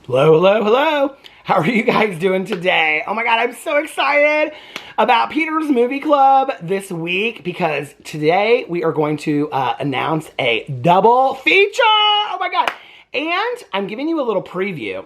Hello, hello, hello. How are you guys doing today? Oh my God, I'm so excited about Peter's Movie Club this week because today we are going to announce a double feature. Oh my God. And I'm giving you a little preview.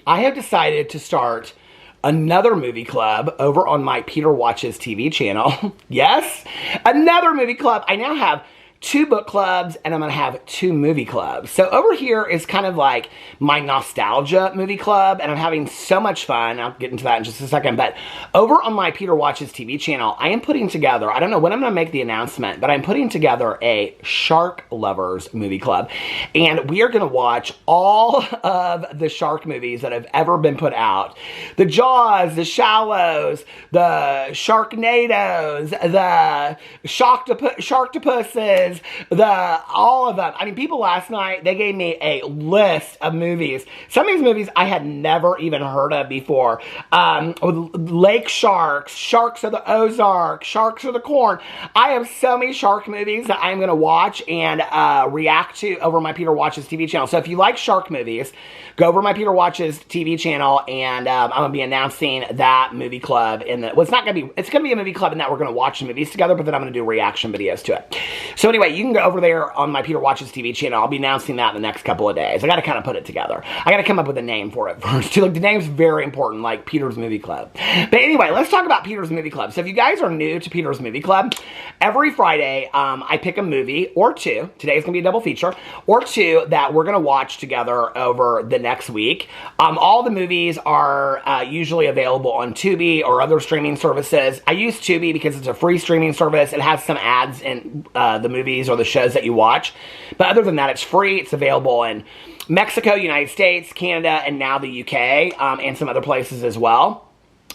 I have decided to start another movie club over on my Peter Watches TV channel. Yes, another movie club. I now have 2 book clubs, and I'm gonna have 2 movie clubs. So over here is kind of like my nostalgia movie club, and I'm having so much fun. I'll get into that in just a second, but over on my Peter Watches TV channel, I am putting together, I don't know when I'm gonna make the announcement, but I'm putting together a shark lovers movie club, and we are gonna watch all of the shark movies that have ever been put out. The Jaws, the Shallows, the Sharknadoes, the Sharktopuses, all of them. I mean, people last night, they gave me a list of movies. Some of these movies I had never even heard of before. Lake Sharks, Sharks of the Ozarks, Sharks of the Corn. I have so many shark movies that I'm going to watch and react to over my Peter Watches TV channel. So if you like shark movies, go over my Peter Watches TV channel, and I'm going to be announcing that movie club. Well, it's going to be a movie club in that we're going to watch the movies together, but then I'm going to do reaction videos to it. So anyway, you can go over there on my Peter Watches TV channel. I'll be announcing that in the next couple of days. I got to kind of put it together. I got to come up with a name for it first. Look, the name's very important, like Peter's Movie Club. But anyway, let's talk about Peter's Movie Club. So if you guys are new to Peter's Movie Club, every Friday I pick a movie or 2. Today's going to be a double feature, or 2 that we're going to watch together over the next week. All the movies are usually available on Tubi or other streaming services. I use Tubi because it's a free streaming service. It has some ads in the movies or the shows that you watch. But other than that, it's free. It's available in Mexico, United States, Canada, and now the UK, and some other places as well.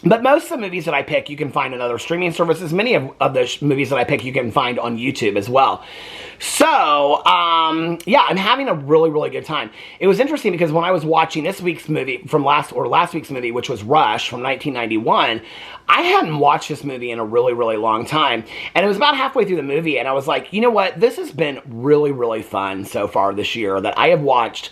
But most of the movies that I pick, you can find in other streaming services. Many of the movies that I pick, you can find on YouTube as well. So, yeah, I'm having a really, really good time. It was interesting because when I was watching this week's movie from last week's movie, which was Rush from 1991, I hadn't watched this movie in a really, really long time. And it was about halfway through the movie, and I was like, you know what? This has been really, really fun so far this year that I have watched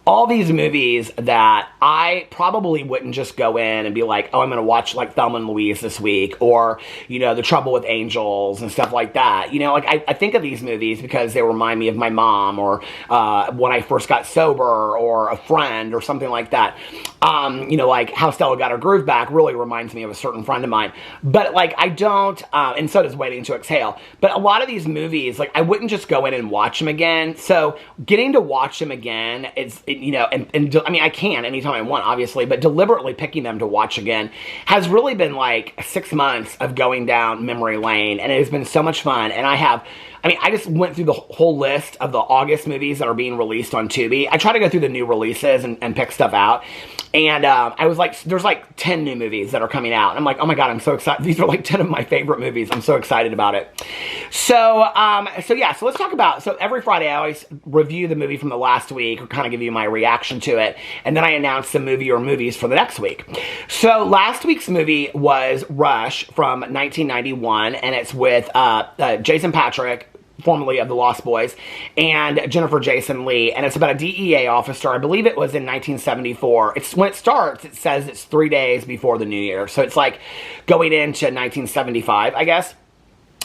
all these movies that I probably wouldn't just go in and be like, oh, I'm going to watch like Thelma and Louise this week, or, you know, The Trouble with Angels and stuff like that. You know, like I think of these movies because they remind me of my mom, or when I first got sober, or a friend, or something like that. You know, like How Stella Got Her Groove Back really reminds me of a certain friend of mine. But like I don't, and so does Waiting to Exhale. But a lot of these movies, like I wouldn't just go in and watch them again. So getting to watch them again, you know, and I mean, I can anytime I want, obviously, but deliberately picking them to watch again has really been like 6 months of going down memory lane, and it has been so much fun. And I just went through the whole list of the August movies that are being released on Tubi. I try to go through the new releases and pick stuff out. And I was like, there's like 10 new movies that are coming out. And I'm like, oh my God, I'm so excited. These are like 10 of my favorite movies. I'm so excited about it. So yeah, so let's talk about, so every Friday I always review the movie from the last week, or kind of give you my reaction to it. And then I announce the movie or movies for the next week. So last week's movie was Rush from 1991. And it's with Jason Patric, formerly of the Lost Boys, and Jennifer Jason Leigh, and it's about a DEA officer. I believe it was in 1974. When it starts, it says it's 3 days before the New Year, so it's like going into 1975, I guess.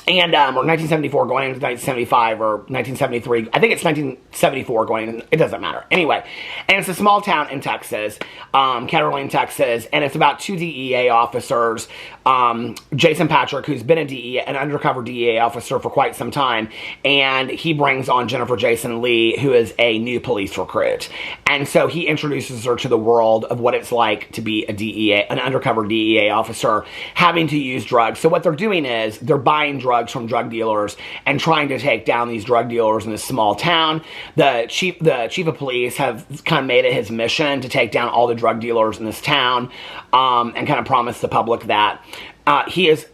And, or 1974 going into 1975, or 1973. I think it's 1974 going in. It doesn't matter. Anyway, and it's a small town in Texas, Ketterling, Texas, and it's about 2 DEA officers. Jason Patric, who's been an undercover DEA officer for quite some time, and he brings on Jennifer Jason Leigh, who is a new police recruit. And so he introduces her to the world of what it's like to be an undercover DEA officer, having to use drugs. So what they're doing is they're buying drugs from drug dealers and trying to take down these drug dealers in this small town. The chief of police have kind of made it his mission to take down all the drug dealers in this town, and kind of promise the public that he is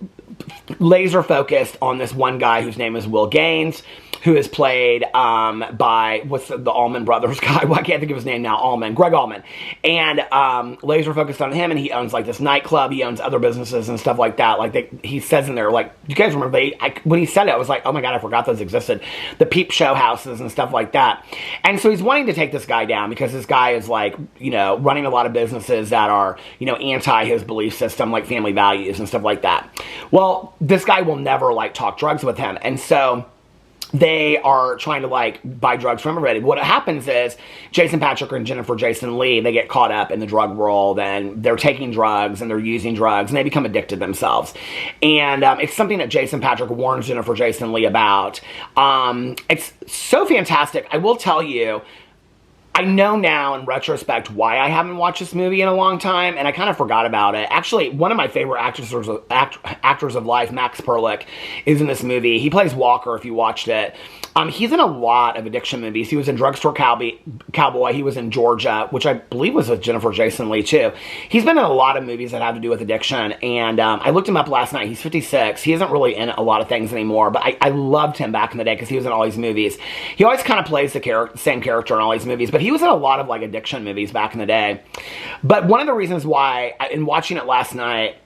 laser focused on this one guy whose name is Will Gaines. who is played by, what's the Allman Brothers guy? Well, I can't think of his name now. Greg Allman. And laser focused on him, and he owns like this nightclub. He owns other businesses and stuff like that. Like he says in there, like, you guys remember, when he said it, I was like, oh my God, I forgot those existed. The peep show houses and stuff like that. And so he's wanting to take this guy down because this guy is like, you know, running a lot of businesses that are, you know, anti his belief system, like family values and stuff like that. Well, this guy will never like talk drugs with him. And so they are trying to like buy drugs from everybody. What happens is Jason Patric and Jennifer Jason Leigh, they get caught up in the drug world, and they're taking drugs and they're using drugs, and they become addicted themselves. And it's something that Jason Patric warns Jennifer Jason Leigh about. It's so fantastic. I will tell you, I know now in retrospect why I haven't watched this movie in a long time, and I kind of forgot about it. Actually, one of my favorite actors of life, Max Perlich, is in this movie. He plays Walker, if you watched it. He's in a lot of addiction movies. He was in Drugstore Cowboy. He was in Georgia, which I believe was with Jennifer Jason Leigh, too. He's been in a lot of movies that have to do with addiction, and I looked him up last night. He's 56. He isn't really in a lot of things anymore, but I loved him back in the day because he was in all these movies. He always kind of plays the same character in all these movies, but he was in a lot of like addiction movies back in the day. But one of the reasons why, in watching it last night,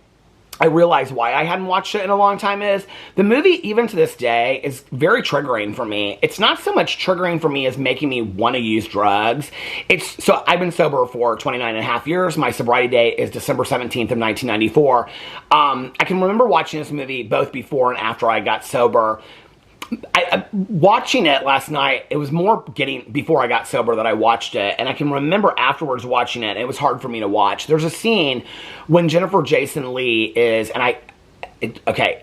I realized why I hadn't watched it in a long time is the movie, even to this day, is very triggering for me. It's not so much triggering for me as making me want to use drugs. So I've been sober for 29 and a half years. My sobriety date is December 17th of 1994. I can remember watching this movie both before and after I got sober. Watching it last night, it was more before I got sober that I watched it, and I can remember afterwards watching it, and it was hard for me to watch. There's a scene when Jennifer Jason Leigh is,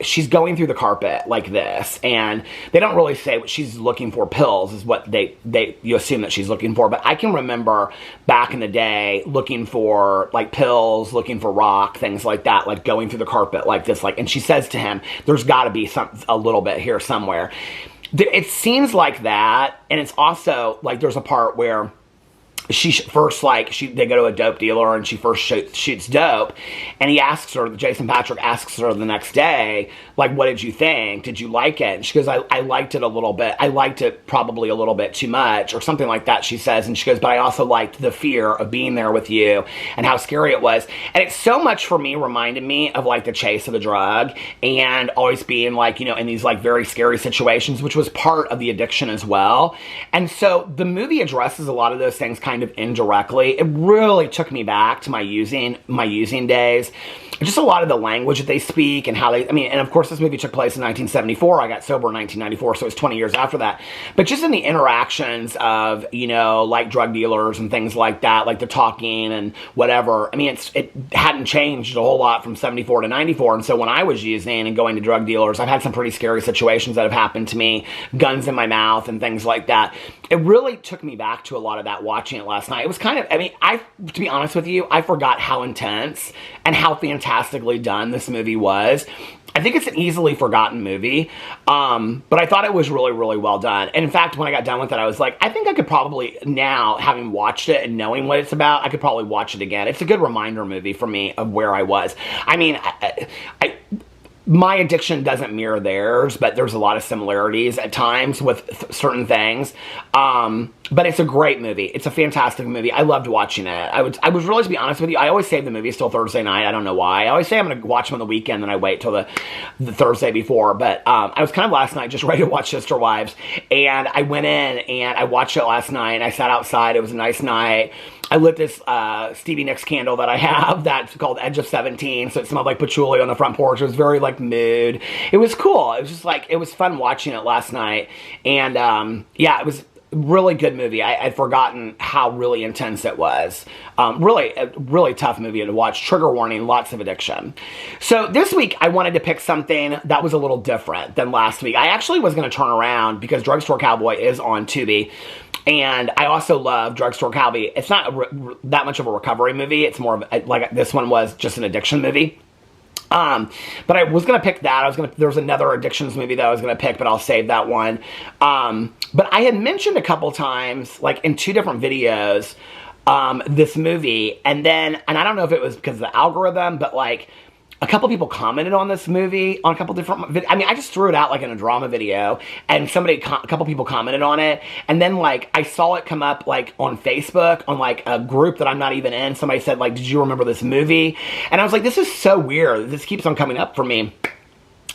she's going through the carpet like this, and they don't really say what she's looking for. Pills is what you assume that she's looking for, but I can remember back in the day looking for like pills, looking for rock, things like that, like going through the carpet like this, like, and she says to him, there's got to be a little bit here somewhere. It seems like that, and it's also like there's a part where she first, they go to a dope dealer and she first shoots dope, and he asks her, Jason Patric asks her the next day, like, what did you think? Did you like it? And she goes, I liked it a little bit. I liked it probably a little bit too much, or something like that, she says. And she goes, but I also liked the fear of being there with you and how scary it was. And it's so much for me, reminded me of like the chase of the drug and always being like, you know, in these like very scary situations, which was part of the addiction as well. And so the movie addresses a lot of those things kind of indirectly. It really took me back to my using days. Just a lot of the language that they speak and how and of course this movie took place in 1974. I got sober in 1994, so it was 20 years after that. But just in the interactions of, you know, like drug dealers and things like that, like the talking and whatever. I mean, it hadn't changed a whole lot from 74 to 94. And so when I was using and going to drug dealers, I've had some pretty scary situations that have happened to me, guns in my mouth and things like that. It really took me back to a lot of that watching it last night. It was kind of, to be honest with you, I forgot how intense and how fantastically done this movie was. I think it's an easily forgotten movie, but I thought it was really, really well done. And in fact, when I got done with it, I was like, I think I could probably, now, having watched it and knowing what it's about, I could probably watch it again. It's a good reminder movie for me of where I was. I mean, my addiction doesn't mirror theirs, but there's a lot of similarities at times with certain things. But it's a great movie. It's a fantastic movie. I loved watching it. I was really, to be honest with you, I always save the movies till Thursday night. I don't know why. I always say I'm going to watch them on the weekend, then I wait till the Thursday before. But I was kind of last night just ready to watch Sister Wives, and I went in and I watched it last night, and I sat outside. It was a nice night. I lit this Stevie Nicks candle that I have that's called Edge of 17, so it smelled like patchouli on the front porch. It was very like mood. It was cool. It was just like, it was fun watching it last night. And yeah, it was a really good movie. I'd forgotten how really intense it was. Really, a really tough movie to watch. Trigger warning, lots of addiction. So this week I wanted to pick something that was a little different than last week. I actually was going to turn around because Drugstore Cowboy is on Tubi. And I also love Drugstore Cowboy. It's not that much of a recovery movie. It's more of like this one was just an addiction movie. But I was going to pick that. There was another addictions movie that I was going to pick, but I'll save that one. But I had mentioned a couple times, like in two different videos, this movie. And I don't know if it was because of the algorithm, but like, a couple people commented on this movie on a couple different I mean, I just threw it out like in a drama video, and a couple people commented on it, and then like I saw it come up like on Facebook on like a group that I'm not even in. Somebody said like, did you remember this movie? And I was like, this is so weird. This keeps on coming up for me.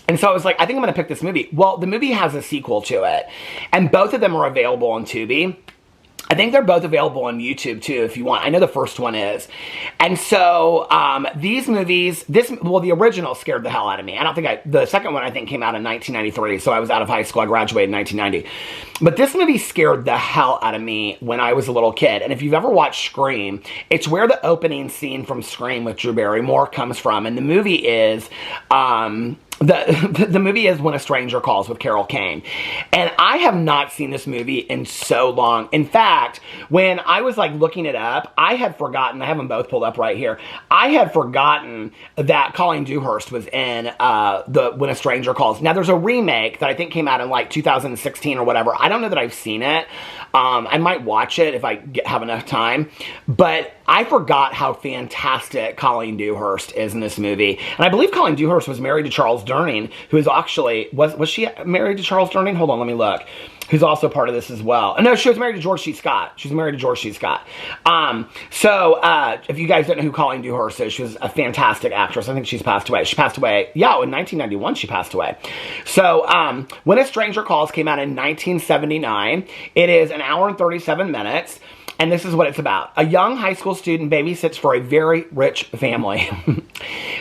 And so I was like, I think I'm going to pick this movie. Well, the movie has a sequel to it, and both of them are available on Tubi. I think they're both available on YouTube too if you want. I know the first one is. And so these movies, the original scared the hell out of me. The second one I think came out in 1993, so I was out of high school. I graduated in 1990. But this movie scared the hell out of me when I was a little kid. And if you've ever watched Scream, it's where the opening scene from Scream with Drew Barrymore comes from. And the movie is... The movie is When a Stranger Calls with Carol Kane. And I have not seen this movie in so long. In fact, when I was like looking it up, I had forgotten, I have them both pulled up right here, I had forgotten that Colleen Dewhurst was in When a Stranger Calls. Now there's a remake that I think came out in like 2016 or whatever. I don't know that I've seen it. I might watch it if I have enough time. But I forgot how fantastic Colleen Dewhurst is in this movie. And I believe Colleen Dewhurst was married to Charles Durning, who is actually... Was she married to Charles Durning? Hold on, let me look. Who's also part of this as well. No, she was married to George C. Scott. She's married to George C. Scott. If you guys don't know who Colleen Dewhurst is, she was a fantastic actress. I think she's passed away. She passed away, in 1991 she passed away. So, When a Stranger Calls came out in 1979. It is an hour and 37 minutes. And this is what it's about. A young high school student babysits for a very rich family.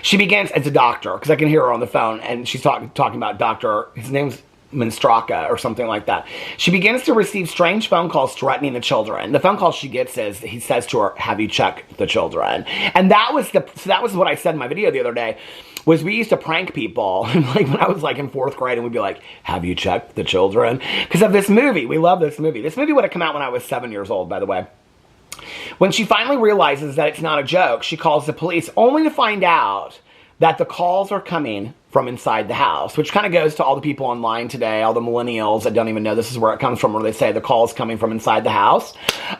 She begins as a doctor, because I can hear her on the phone, and she's talking about Dr. His name's Menstraka or something like that. She begins to receive strange phone calls threatening the children. The phone call she gets is, he says to her, "Have you checked the children?" And that was what I said in my video the other day, was we used to prank people, like when I was like in 4th grade, and we'd be like, "Have you checked the children?" Because of this movie. We love this movie. This movie would have come out when I was 7 years old, by the way. When she finally realizes that it's not a joke, she calls the police, only to find out that the calls are coming from inside the house, which kind of goes to all the people online today, all the millennials that don't even know this is where it comes from, where they say the call is coming from inside the house.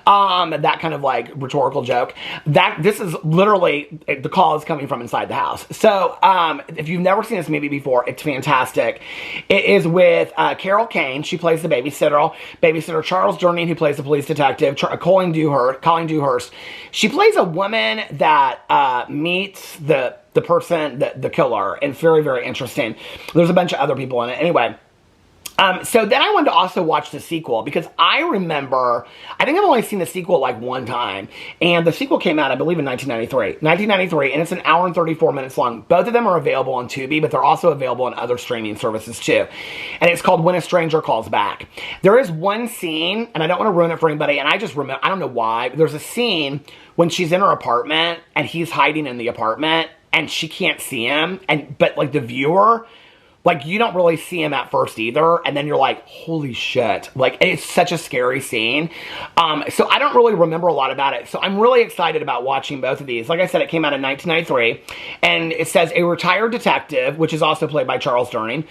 That kind of like rhetorical joke. This is literally, the call is coming from inside the house. So, if you've never seen this movie before, it's fantastic. It is with Carol Kane. She plays the babysitter. Charles Durning, who plays the police detective. Colleen Dewhurst. She plays a woman that meets the person, the killer, and it's very, very interesting. There's a bunch of other people in it. Anyway, so then I wanted to also watch the sequel, because I remember, I think I've only seen the sequel like one time, and the sequel came out, I believe, in 1993, and it's an hour and 34 minutes long. Both of them are available on Tubi, but they're also available on other streaming services too, and it's called When a Stranger Calls Back. There is one scene, and I don't want to ruin it for anybody, and I just remember, I don't know why, but there's a scene when she's in her apartment, and he's hiding in the apartment, and she can't see him, but like the viewer, like you don't really see him at first either, and then you're like, holy shit, like it's such a scary scene. So I don't really remember a lot about it, so I'm really excited about watching both of these. Like I said, it came out in 1993, and it says a retired detective, which is also played by Charles Durning,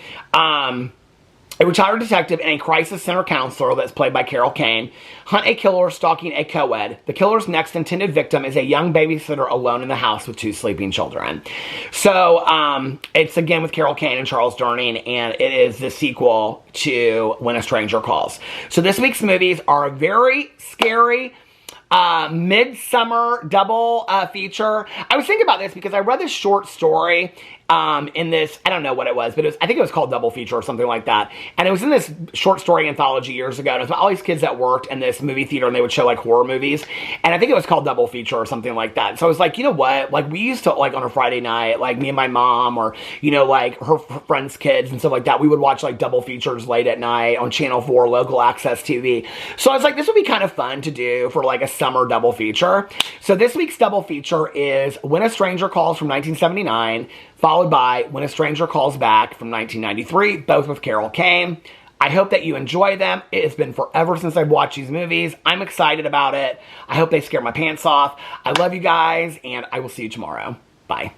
a retired detective and a crisis center counselor that's played by Carol Kane hunt a killer stalking a co-ed. The killer's next intended victim is a young babysitter alone in the house with 2 sleeping children. So, it's again with Carol Kane and Charles Durning, and it is the sequel to When a Stranger Calls. So this week's movies are a very scary, midsummer double feature. I was thinking about this because I read this short story in this, I don't know what it was, but I think it was called Double Feature or something like that. And it was in this short story anthology years ago. And it was about all these kids that worked in this movie theater, and they would show like horror movies. And I think it was called Double Feature or something like that. So I was like, you know what? Like we used to, like on a Friday night, like me and my mom, or, you know, like her friends' kids and stuff like that, we would watch like double features late at night on Channel 4 local access TV. So I was like, this would be kind of fun to do for like a summer double feature. So this week's double feature is When a Stranger Calls from 1979, followed by When a Stranger Calls Back from 1993, both with Carol Kane. I hope that you enjoy them. It has been forever since I've watched these movies. I'm excited about it. I hope they scare my pants off. I love you guys, and I will see you tomorrow. Bye.